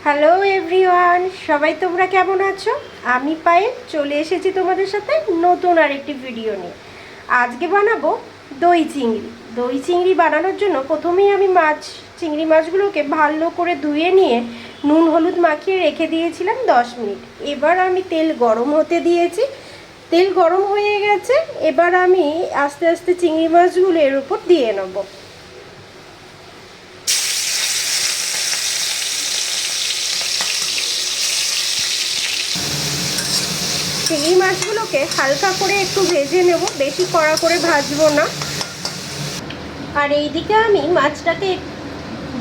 Hello everyone, সবাই তোমরা কেমন আছো? আমি পায়েল চলে এসেছি তোমাদের সাথে নতুন আরেকটি ভিডিও নিয়ে। আজকে বানাবো দই চিংড়ি। দই চিংড়ি বানানোর জন্য প্রথমেই আমি চিংড়ি মাছগুলোকে ভালো করে ধুয়ে নিয়ে নুন হলুদ মাখিয়ে রেখে দিয়েছিলাম 10 মিনিট। এবার আমি তেল গরম হতে দিয়েছি, তেল গরম হয়ে গেছে। এবার আমি আস্তে আস্তে চিংড়ি মাছগুলো এর উপর দিয়ে নেবো। চিংড়ি মাছগুলোকে হালকা করে একটু ভেজে নেব, বেশি কড়া করে ভাজবো না। আর এইদিকে আমি মাছটাকে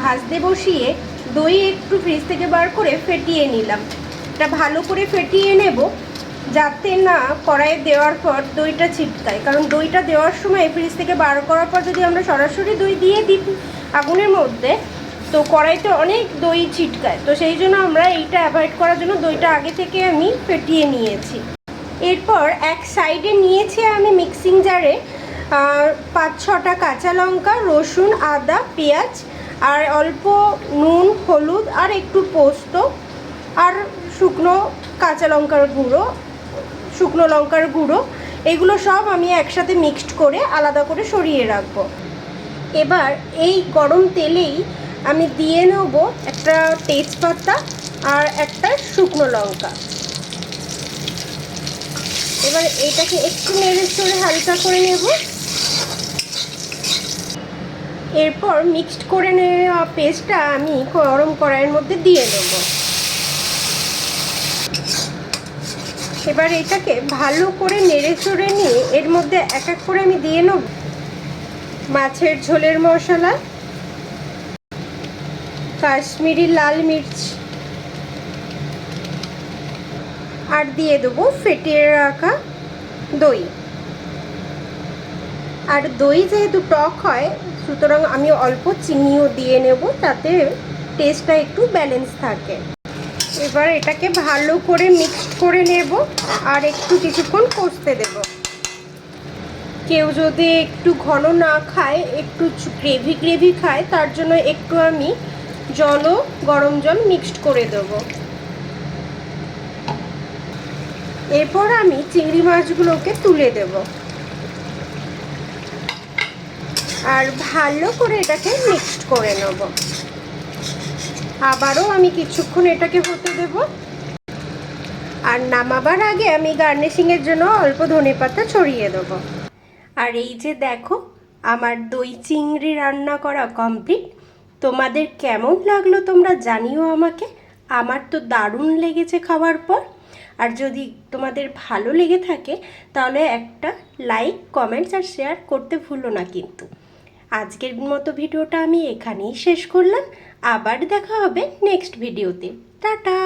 ভাজতে বসিয়ে দই একটু ফ্রিজ থেকে বার করে ফেটিয়ে নিলাম। এটা ভালো করে ফেটিয়ে নেব যাতে না কড়াইয়ে দেওয়ার পর দইটা ছিটকায়, কারণ দইটা দেওয়ার সময় ফ্রিজ থেকে বার করার পর যদি আমরা সরাসরি দই দিয়ে দিই আগুনের মধ্যে, তো কড়াইতে অনেক দই ছিটকায়। তো সেই জন্য আমরা এইটা অ্যাভয়েড করার জন্য দইটা আগে থেকে আমি ফেটিয়ে নিয়েছি। এরপর এক সাইডে নিয়েছি আমি মিক্সিং জারে 5-6টা কাঁচা লঙ্কা, রসুন, আদা, পেঁয়াজ আর অল্প নুন, হলুদ আর একটু পোস্ত আর শুকনো লঙ্কার গুঁড়ো এগুলো সব আমি একসাথে মিক্সড করে আলাদা করে সরিয়ে রাখবো। এবার এই গরম তেলেই আমি দিয়ে নেব একটা তেজপাতা আর একটা শুকনো লঙ্কা। এবার এটাকে একটু নেড়ে চড়ে হালকা করে নেব। এরপর মিক্সড করে নেওয়া পেস্টটা আমি গরম কড়াইয়ের মধ্যে দিয়ে দেব। এবার এটাকে ভালো করে নেড়ে চড়ে নিয়ে এর মধ্যে এক এক করে আমি দিয়ে নেব মাছের ঝোলের মশলা, কাশ্মীরি লাল মির্চ আর দিয়ে দেবো ফেটিয়ে রাখা দই। আর দই যেহেতু টক হয় সুতরাং আমি অল্প চিনিও দিয়ে নেব তাতে টেস্টটা একটু ব্যালেন্স থাকে। এবার এটাকে ভালো করে মিক্সড করে নেব আর একটু কিছুক্ষণ কষতে দেব। কেউ যদি একটু ঘন না খায়, একটু গ্রেভি খায়, তার জন্য একটু আমি গরম জল মিক্সড করে দেব। এরপর আমি চিংড়ি মাছগুলোকে তুলে দেব আর ভালো করে এটাকে মিক্সড করে নেব। আবারও আমি কিছুক্ষণ এটাকে হতে দেব। আর নামাবার আগে আমি গার্নিশিংয়ের জন্য অল্প ধনেপাতা ছড়িয়ে দেব। আর এই যে দেখো, আমার দই চিংড়ি রান্না করা কমপ্লিট। তোমাদের কেমন লাগলো তোমরা জানিও আমাকে। আমার তো দারুণ লেগেছে খাওয়ার পর। আর যদি তোমাদের ভালো লেগে থাকে তাহলে একটা লাইক, কমেন্টস আর শেয়ার করতে ভুলো না কিন্তু। আজকের মতো ভিডিওটা আমি এখানেই শেষ করলাম। আবার দেখা হবে নেক্সট ভিডিওতে। টাটা।